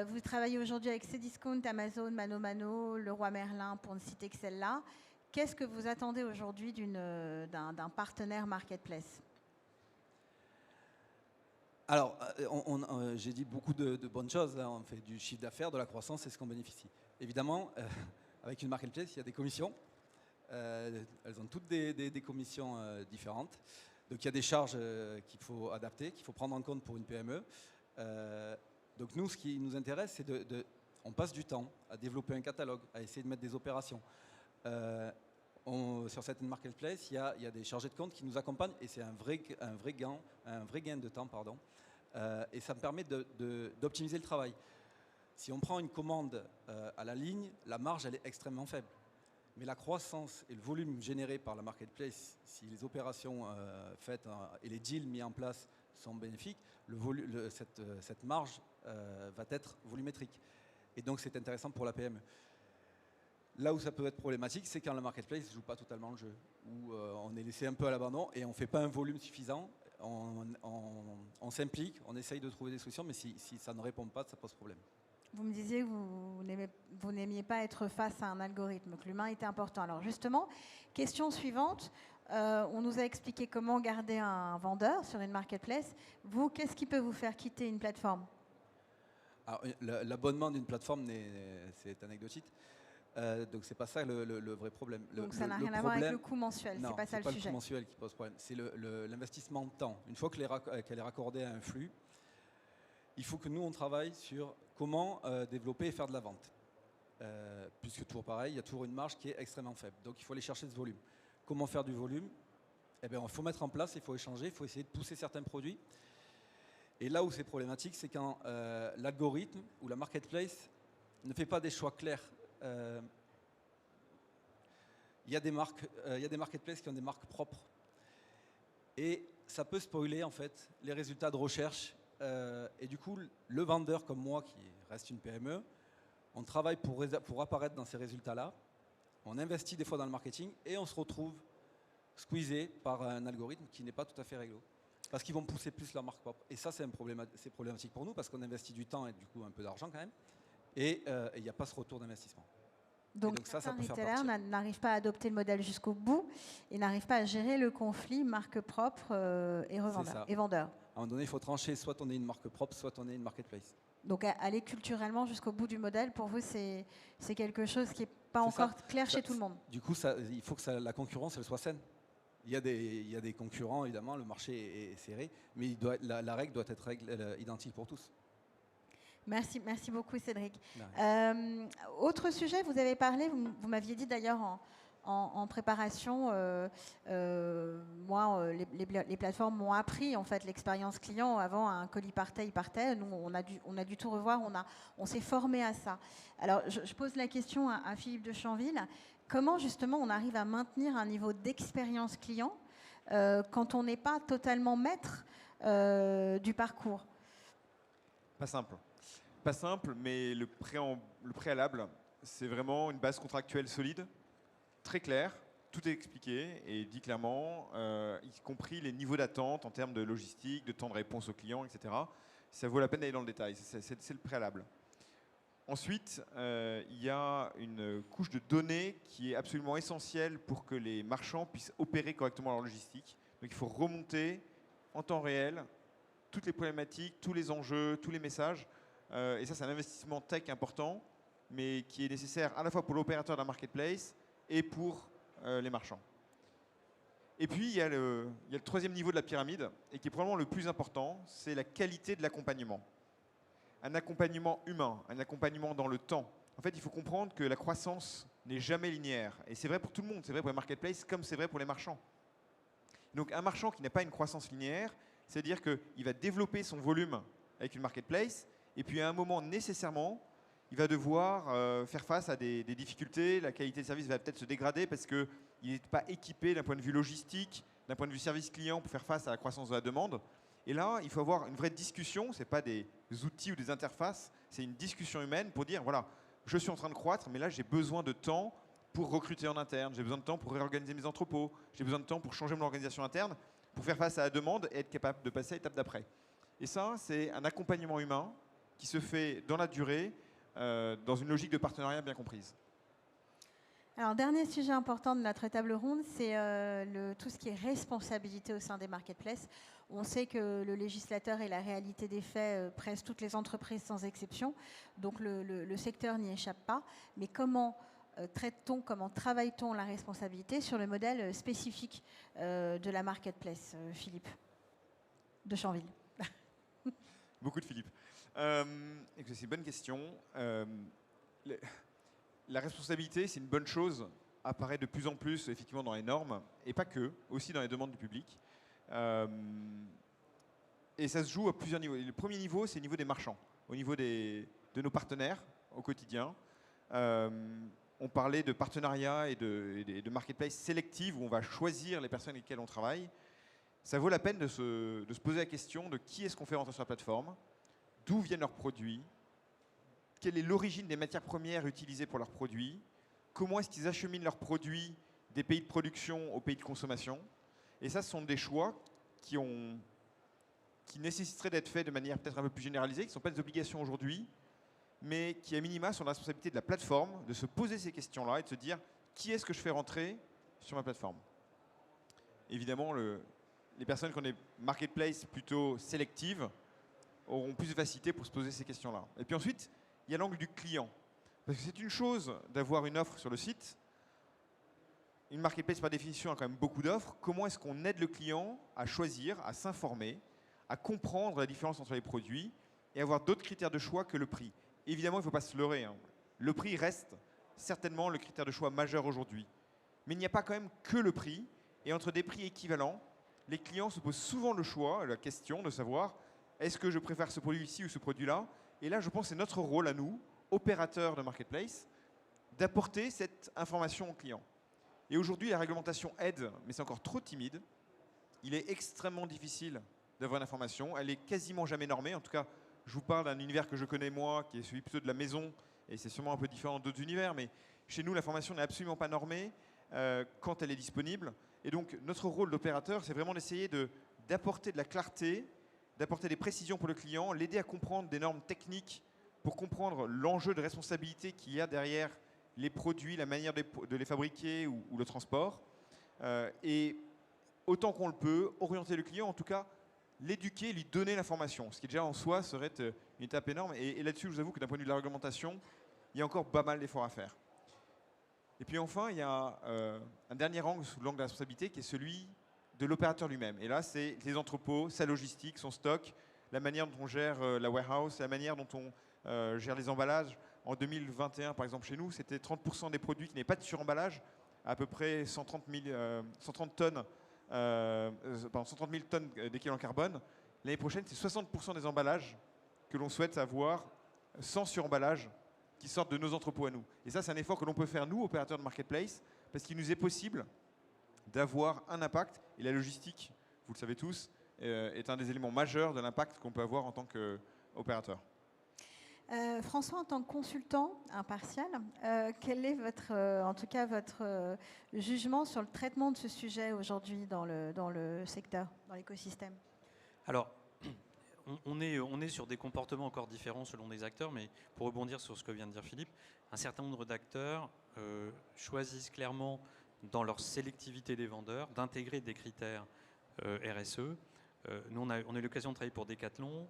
Vous travaillez aujourd'hui avec Cdiscount, Amazon, ManoMano, Leroy Merlin, pour ne citer que celle-là. Qu'est-ce que vous attendez aujourd'hui d'un partenaire marketplace ? Alors, j'ai dit beaucoup de bonnes choses. Hein. On fait du chiffre d'affaires, de la croissance, c'est ce qu'on bénéficie. Évidemment, avec une marketplace, il y a des commissions. Elles ont toutes des commissions différentes. Donc il y a des charges qu'il faut adapter, qu'il faut prendre en compte pour une PME. Donc nous, ce qui nous intéresse, c'est on passe du temps à développer un catalogue, à essayer de mettre des opérations. Sur cette marketplace, il y a des chargés de compte qui nous accompagnent et c'est un vrai gain de temps. Et ça me permet d'optimiser le travail. Si on prend une commande à la ligne, la marge elle est extrêmement faible. Mais la croissance et le volume généré par la marketplace, si les opérations faites et les deals mis en place sont bénéfiques, cette marge va être volumétrique. Et donc c'est intéressant pour la PME. Là où ça peut être problématique, c'est quand la marketplace ne joue pas totalement le jeu, où on est laissé un peu à l'abandon et on ne fait pas un volume suffisant, on s'implique, on essaye de trouver des solutions, mais si ça ne répond pas, ça pose problème. Vous me disiez que vous n'aimiez pas être face à un algorithme, que l'humain était important. Alors justement, question suivante, on nous a expliqué comment garder un vendeur sur une marketplace. Vous, qu'est-ce qui peut vous faire quitter une plateforme ? Alors, l'abonnement d'une plateforme, c'est anecdotique. Donc c'est pas ça le vrai problème. Donc ça n'a rien à voir avec le coût mensuel, c'est pas ça le sujet. Non, c'est pas le coût mensuel qui pose problème, c'est l'investissement de temps. Une fois qu'elle est raccordée à un flux, il faut que nous on travaille sur comment développer et faire de la vente. Puisque toujours pareil, il y a toujours une marge qui est extrêmement faible. Donc il faut aller chercher ce volume. Comment faire du volume ? Eh bien, il faut mettre en place, il faut échanger, il faut essayer de pousser certains produits. Et là où c'est problématique, c'est quand l'algorithme ou la marketplace ne fait pas des choix clairs. Il y a des marketplaces qui ont des marques propres. Et ça peut spoiler en fait les résultats de recherche. Et du coup, le vendeur comme moi, qui reste une PME, on travaille pour apparaître dans ces résultats-là. On investit des fois dans le marketing et on se retrouve squeezé par un algorithme qui n'est pas tout à fait réglo. Parce qu'ils vont pousser plus leur marque propre. Et ça, c'est problématique pour nous parce qu'on investit du temps et du coup un peu d'argent quand même. Et il n'y a pas ce retour d'investissement. Donc certains retailers n'arrivent pas à adopter le modèle jusqu'au bout et n'arrivent pas à gérer le conflit marque propre et revendeur et vendeur. À un moment donné, il faut trancher, soit on est une marque propre, soit on est une marketplace. Donc aller culturellement jusqu'au bout du modèle, pour vous, c'est quelque chose qui n'est pas C'est ça. encore clair chez tout le monde. Du coup, il faut que la concurrence elle soit saine. Il y a des concurrents, évidemment, le marché est serré, mais la règle doit être identique pour tous. Merci beaucoup Cédric. Autre sujet, vous avez parlé, vous m'aviez dit d'ailleurs en préparation, moi, les plateformes m'ont appris en fait l'expérience client. Avant, un colis partait, il partait. Nous, on a dû tout revoir. On s'est formé à ça. Alors, je pose la question à Philippe de Chanville. Comment justement on arrive à maintenir un niveau d'expérience client quand on n'est pas totalement maître du parcours? Pas simple. Pas simple, mais le préalable, c'est vraiment une base contractuelle solide, très claire, tout est expliqué et dit clairement, y compris les niveaux d'attente en termes de logistique, de temps de réponse aux clients, etc. Ça vaut la peine d'aller dans le détail, c'est le préalable. Ensuite, il y a une couche de données qui est absolument essentielle pour que les marchands puissent opérer correctement leur logistique. Donc il faut remonter en temps réel toutes les problématiques, tous les enjeux, tous les messages. Et ça, c'est un investissement tech important, mais qui est nécessaire à la fois pour l'opérateur d'un marketplace et pour les marchands. Et puis, il y a le troisième niveau de la pyramide, et qui est probablement le plus important, c'est la qualité de l'accompagnement. Un accompagnement humain, un accompagnement dans le temps. En fait, il faut comprendre que la croissance n'est jamais linéaire. Et c'est vrai pour tout le monde, c'est vrai pour les marketplaces comme c'est vrai pour les marchands. Donc un marchand qui n'a pas une croissance linéaire, c'est-à-dire qu'il va développer son volume avec une marketplace, et puis à un moment, nécessairement, il va devoir faire face à des difficultés, la qualité de service va peut-être se dégrader parce qu'il n'est pas équipé d'un point de vue logistique, d'un point de vue service client pour faire face à la croissance de la demande. Et là, il faut avoir une vraie discussion, ce n'est pas des outils ou des interfaces, c'est une discussion humaine pour dire, voilà, je suis en train de croître, mais là j'ai besoin de temps pour recruter en interne, j'ai besoin de temps pour réorganiser mes entrepôts, j'ai besoin de temps pour changer mon organisation interne, pour faire face à la demande et être capable de passer à l'étape d'après. Et ça, c'est un accompagnement humain qui se fait dans la durée, dans une logique de partenariat bien comprise. Alors, dernier sujet important de notre table ronde, c'est tout ce qui est responsabilité au sein des marketplaces. On sait que le législateur et la réalité des faits pressent toutes les entreprises sans exception, donc le secteur n'y échappe pas. Mais comment traite-t-on, comment travaille-t-on la responsabilité sur le modèle spécifique de la marketplace, Philippe de Chanville? Beaucoup de Philippe. C'est une bonne question. La responsabilité, c'est une bonne chose, apparaît de plus en plus effectivement dans les normes, et pas que, aussi dans les demandes du public. Et ça se joue à plusieurs niveaux. Et le premier niveau, c'est au niveau des marchands, au niveau de nos partenaires au quotidien. On parlait de partenariat et de marketplace sélective, où on va choisir les personnes avec lesquelles on travaille. Ça vaut la peine de se poser la question de qui est-ce qu'on fait rentrer sur la plateforme, d'où viennent leurs produits, quelle est l'origine des matières premières utilisées pour leurs produits, comment est-ce qu'ils acheminent leurs produits des pays de production aux pays de consommation. Et ça, ce sont des choix qui nécessiteraient d'être faits de manière peut-être un peu plus généralisée, qui ne sont pas des obligations aujourd'hui, mais qui, à minima, sont la responsabilité de la plateforme de se poser ces questions-là et de se dire qui est-ce que je fais rentrer sur ma plateforme. Évidemment, les personnes qui ont des marketplaces plutôt sélectives auront plus de facilité pour se poser ces questions-là. Et puis ensuite, il y a l'angle du client. Parce que c'est une chose d'avoir une offre sur le site. Une marketplace, par définition, a quand même beaucoup d'offres. Comment est-ce qu'on aide le client à choisir, à s'informer, à comprendre la différence entre les produits et avoir d'autres critères de choix que le prix? Évidemment, il ne faut pas se leurrer. Le prix reste certainement le critère de choix majeur aujourd'hui. Mais il n'y a pas quand même que le prix. Et entre des prix équivalents, les clients se posent souvent le choix, la question de savoir est-ce que je préfère ce produit-ci ou ce produit-là? Et là, je pense que c'est notre rôle à nous, opérateurs de marketplace, d'apporter cette information aux clients. Et aujourd'hui, la réglementation aide, mais c'est encore trop timide. Il est extrêmement difficile d'avoir une information. Elle est quasiment jamais normée. En tout cas, je vous parle d'un univers que je connais moi, qui est celui plutôt de la maison, et c'est sûrement un peu différent d'autres univers, mais chez nous, l'information n'est absolument pas normée quand elle est disponible. Et donc, notre rôle d'opérateur, c'est vraiment d'essayer d'apporter de la clarté, d'apporter des précisions pour le client, l'aider à comprendre des normes techniques pour comprendre l'enjeu de responsabilité qu'il y a derrière les produits, la manière de les fabriquer ou le transport. Et autant qu'on le peut, orienter le client, en tout cas, l'éduquer, lui donner l'information, ce qui déjà en soi serait une étape énorme. Et là-dessus, je vous avoue que d'un point de vue de la réglementation, il y a encore pas mal d'efforts à faire. Et puis enfin, il y a un dernier angle sous l'angle de la responsabilité qui est celui de l'opérateur lui-même. Et là, c'est les entrepôts, sa logistique, son stock, la manière dont on gère la warehouse, la manière dont on gère les emballages. En 2021, par exemple, chez nous, c'était 30% des produits qui n'avaient pas de suremballage, à peu près 130 tonnes, 130 000 tonnes d'équivalent carbone. L'année prochaine, c'est 60% des emballages que l'on souhaite avoir sans suremballage qui sortent de nos entrepôts à nous. Et ça, c'est un effort que l'on peut faire, nous, opérateurs de marketplace, parce qu'il nous est possible d'avoir un impact. Et la logistique, vous le savez tous, est un des éléments majeurs de l'impact qu'on peut avoir en tant qu'opérateur. François, en tant que consultant impartial, quel est votre jugement sur le traitement de ce sujet aujourd'hui dans le secteur, dans l'écosystème? Alors, on est sur des comportements encore différents selon les acteurs, mais pour rebondir sur ce que vient de dire Philippe, un certain nombre d'acteurs choisissent clairement dans leur sélectivité des vendeurs d'intégrer des critères RSE. Nous, on a eu l'occasion de travailler pour Decathlon,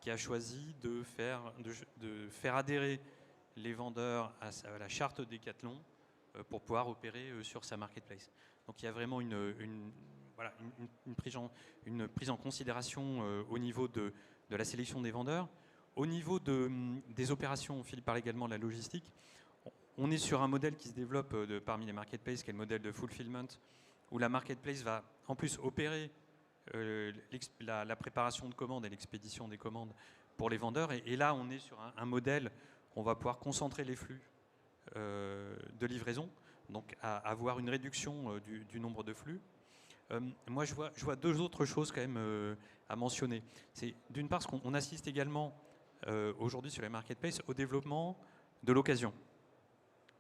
qui a choisi de faire adhérer les vendeurs à la charte Decathlon pour pouvoir opérer sur sa marketplace. Donc il y a vraiment une prise en considération au niveau de la sélection des vendeurs. Au niveau des opérations, Philippe parle également de la logistique. On est sur un modèle qui se développe parmi les marketplaces, qui est le modèle de fulfillment, où la marketplace va en plus opérer la préparation de commandes et l'expédition des commandes pour les vendeurs. Et là, on est sur un modèle où on va pouvoir concentrer les flux de livraison, donc à avoir une réduction du nombre de flux. Moi, je vois deux autres choses quand même à mentionner. C'est d'une part, qu'on assiste également aujourd'hui sur les marketplaces au développement de l'occasion.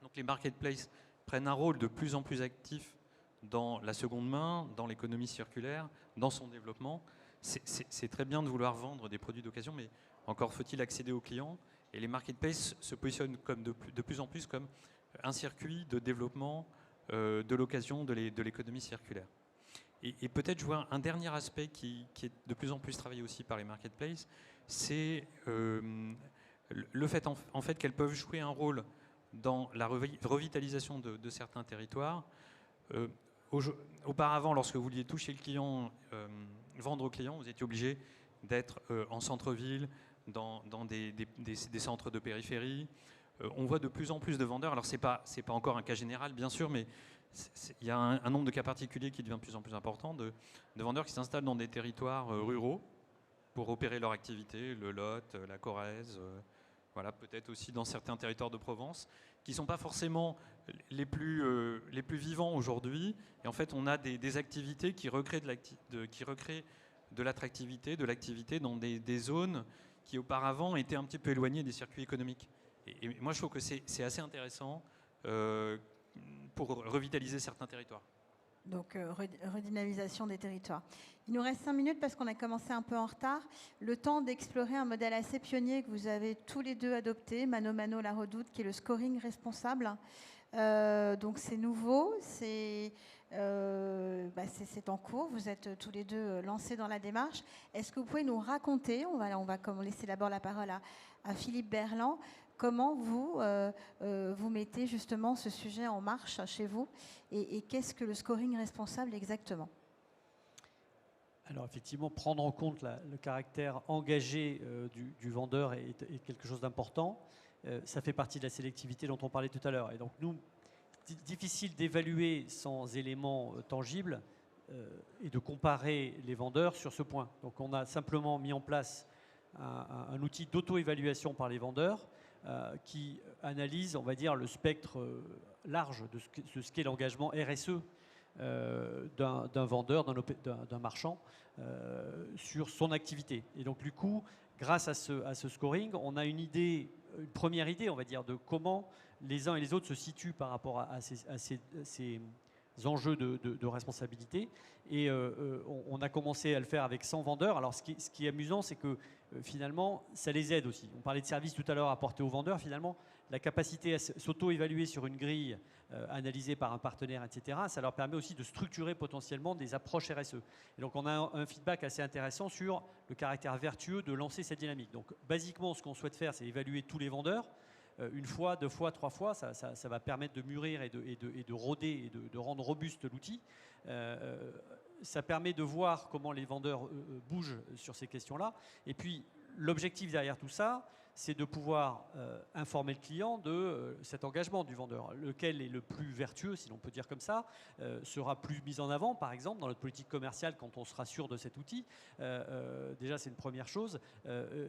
Donc les marketplaces prennent un rôle de plus en plus actif dans la seconde main, dans l'économie circulaire, dans son développement. C'est très bien de vouloir vendre des produits d'occasion, mais encore faut-il accéder aux clients. Et les marketplaces se positionnent comme de plus en plus comme un circuit de développement de l'occasion de l'économie circulaire. Et peut-être je vois un dernier aspect qui est de plus en plus travaillé aussi par les marketplaces, c'est le fait en fait qu'elles peuvent jouer un rôle dans la revitalisation de certains territoires. Auparavant, lorsque vous vouliez toucher le client, vendre au client, vous étiez obligé d'être en centre-ville, dans des centres de périphérie. On voit de plus en plus de vendeurs. Alors, c'est pas encore un cas général, bien sûr, mais il y a un nombre de cas particuliers qui devient de plus en plus important de vendeurs qui s'installent dans des territoires ruraux pour opérer leur activité, le Lot, la Corrèze, voilà, peut-être aussi dans certains territoires de Provence, qui ne sont pas forcément les plus vivants aujourd'hui. Et en fait, on a des activités qui recréent de l'attractivité, de l'activité dans des zones qui auparavant étaient un petit peu éloignées des circuits économiques. Et moi, je trouve que c'est assez intéressant pour revitaliser certains territoires. Donc, redynamisation des territoires. Il nous reste 5 minutes parce qu'on a commencé un peu en retard. Le temps d'explorer un modèle assez pionnier que vous avez tous les deux adopté, Mano Mano La Redoute, qui est le scoring responsable. Donc, c'est nouveau, c'est en cours. Vous êtes tous les deux lancés dans la démarche. Est-ce que vous pouvez nous raconter, on va laisser d'abord la parole à Philippe Berland, comment vous mettez justement ce sujet en marche chez vous et qu'est-ce que le scoring responsable exactement? Alors effectivement, prendre en compte le caractère engagé du vendeur est quelque chose d'important. Ça fait partie de la sélectivité dont on parlait tout à l'heure. Et donc nous, difficile d'évaluer sans éléments tangibles et de comparer les vendeurs sur ce point. Donc on a simplement mis en place un outil d'auto-évaluation par les vendeurs qui analyse, on va dire, le spectre large de ce qu'est l'engagement RSE d'un vendeur, d'un marchand sur son activité. Et donc du coup, grâce à ce scoring, on a une première idée, on va dire, de comment les uns et les autres se situent par rapport à ces enjeux de responsabilité. Et on a commencé à le faire avec 100 vendeurs. Alors ce qui est amusant, c'est que finalement, ça les aide aussi. On parlait de services tout à l'heure apportés aux vendeurs. Finalement, la capacité à s'auto-évaluer sur une grille analysée par un partenaire, etc., ça leur permet aussi de structurer potentiellement des approches RSE. Et donc on a un feedback assez intéressant sur le caractère vertueux de lancer cette dynamique. Donc basiquement, ce qu'on souhaite faire, c'est évaluer tous les vendeurs. Une fois, 2 fois, 3 fois, ça va permettre de mûrir et de rôder et de rendre robuste l'outil. Ça permet de voir comment les vendeurs bougent sur ces questions-là. Et puis, l'objectif derrière tout ça, c'est de pouvoir informer le client de cet engagement du vendeur. Lequel est le plus vertueux, si l'on peut dire comme ça, sera plus mis en avant, par exemple, dans notre politique commerciale quand on sera sûr de cet outil. Déjà, c'est une première chose.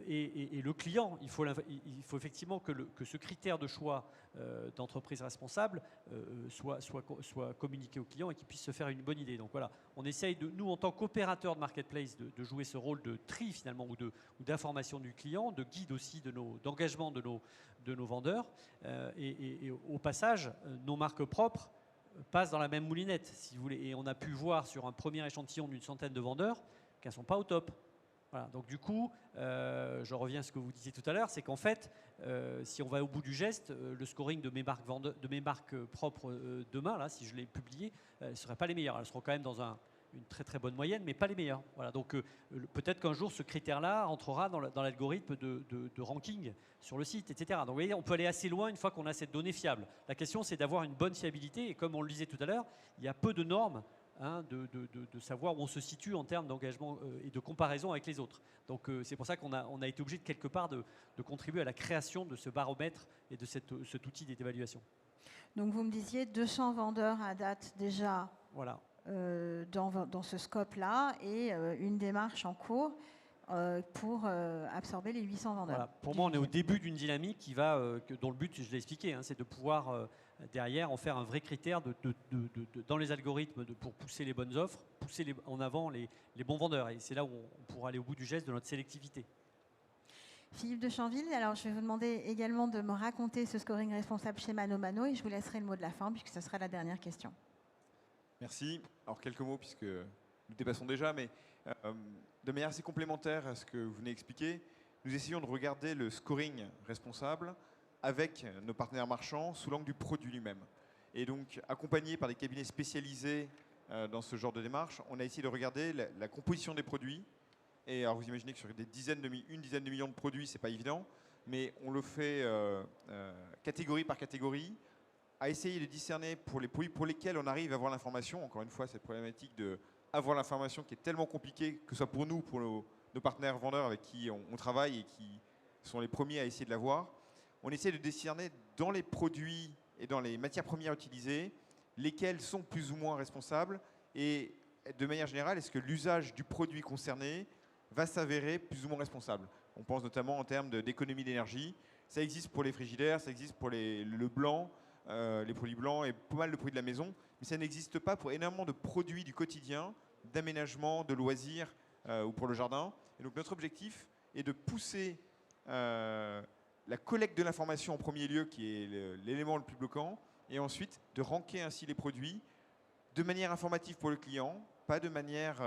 Et le client, il faut effectivement que ce critère de choix d'entreprise responsable soit communiqué au client et qu'il puisse se faire une bonne idée. Donc voilà, on essaye, nous, en tant qu'opérateur de marketplace, de jouer ce rôle de tri, finalement, ou d'information du client, de guide aussi d'engagement de nos vendeurs. Et au passage, nos marques propres passent dans la même moulinette, si vous voulez. Et on a pu voir sur un premier échantillon d'une centaine de vendeurs qu'elles ne sont pas au top. Voilà. Donc du coup, je reviens à ce que vous disiez tout à l'heure, c'est qu'en fait, si on va au bout du geste, le scoring de mes marques propres demain, là, si je l'ai publié, ne seraient pas les meilleures. Elles seront quand même dans une très très bonne moyenne, mais pas les meilleures. Voilà, donc peut-être qu'un jour ce critère-là entrera dans l'algorithme de ranking sur le site, etc. Donc vous voyez, on peut aller assez loin une fois qu'on a cette donnée fiable. La question, c'est d'avoir une bonne fiabilité, et comme on le disait tout à l'heure, il y a peu de normes de savoir où on se situe en termes d'engagement et de comparaison avec les autres. Donc c'est pour ça qu'on a été obligé de quelque part de contribuer à la création de ce baromètre et de cet outil d'évaluation. Donc vous me disiez 200 vendeurs à date déjà. Voilà. Dans ce scope-là et une démarche en cours pour absorber les 800 vendeurs. Voilà. Pour moi, on est au début d'une dynamique dont le but, je l'ai expliqué, c'est de pouvoir derrière en faire un vrai critère dans les algorithmes pour pousser les bonnes offres, pousser en avant les bons vendeurs. Et c'est là où on pourra aller au bout du geste de notre sélectivité. Philippe de Chanville, alors je vais vous demander également de me raconter ce scoring responsable chez Mano Mano et je vous laisserai le mot de la fin puisque ce sera la dernière question. Merci. Alors quelques mots puisque nous dépassons déjà, mais de manière assez complémentaire à ce que vous venez d'expliquer, nous essayons de regarder le scoring responsable avec nos partenaires marchands sous l'angle du produit lui-même. Et donc, accompagnés par des cabinets spécialisés dans ce genre de démarche, on a essayé de regarder la composition des produits. Et alors vous imaginez que sur une dizaine de millions de produits, c'est pas évident, mais on le fait catégorie par catégorie, à essayer de discerner pour les produits pour lesquels on arrive à avoir l'information. Encore une fois, cette problématique d'avoir l'information qui est tellement compliquée, que ce soit pour nous ou pour nos partenaires vendeurs avec qui on travaille et qui sont les premiers à essayer de l'avoir. On essaie de discerner dans les produits et dans les matières premières utilisées, lesquels sont plus ou moins responsables et de manière générale, est-ce que l'usage du produit concerné va s'avérer plus ou moins responsable. On pense notamment en termes d'économie d'énergie. Ça existe pour les frigidaires, ça existe pour le blanc, les produits blancs et pas mal de produits de la maison, mais ça n'existe pas pour énormément de produits du quotidien, d'aménagement, de loisirs ou pour le jardin. Et donc notre objectif est de pousser la collecte de l'information en premier lieu, qui est l'élément le plus bloquant, et ensuite de ranker ainsi les produits de manière informative pour le client, pas de manière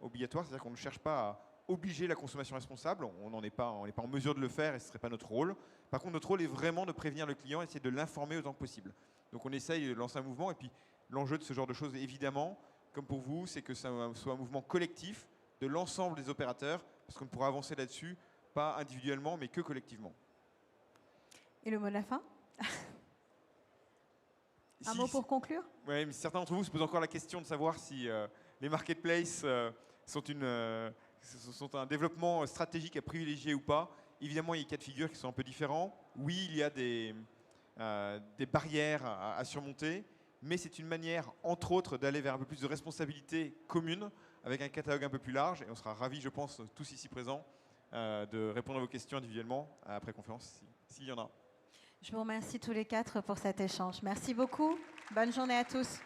obligatoire, c'est-à-dire qu'on ne cherche pas à obliger la consommation responsable, on n'est pas en mesure de le faire et ce ne serait pas notre rôle. Par contre, notre rôle est vraiment de prévenir le client et essayer de l'informer autant que possible. Donc on essaye de lancer un mouvement et puis l'enjeu de ce genre de choses, évidemment, comme pour vous, c'est que ça soit un mouvement collectif de l'ensemble des opérateurs, parce qu'on ne pourra avancer là-dessus, pas individuellement, mais que collectivement. Et le mot de la fin? Un mot pour conclure? Oui, mais certains d'entre vous se posent encore la question de savoir si les marketplaces sont un développement stratégique à privilégier ou pas. Évidemment, il y a des cas de figure qui sont un peu différents. Oui, il y a des barrières à surmonter, mais c'est une manière, entre autres, d'aller vers un peu plus de responsabilité commune avec un catalogue un peu plus large. Et on sera ravis, je pense, tous ici présents, de répondre à vos questions individuellement après conférence, s'il y en a. Je vous remercie tous les quatre pour cet échange. Merci beaucoup. Bonne journée à tous.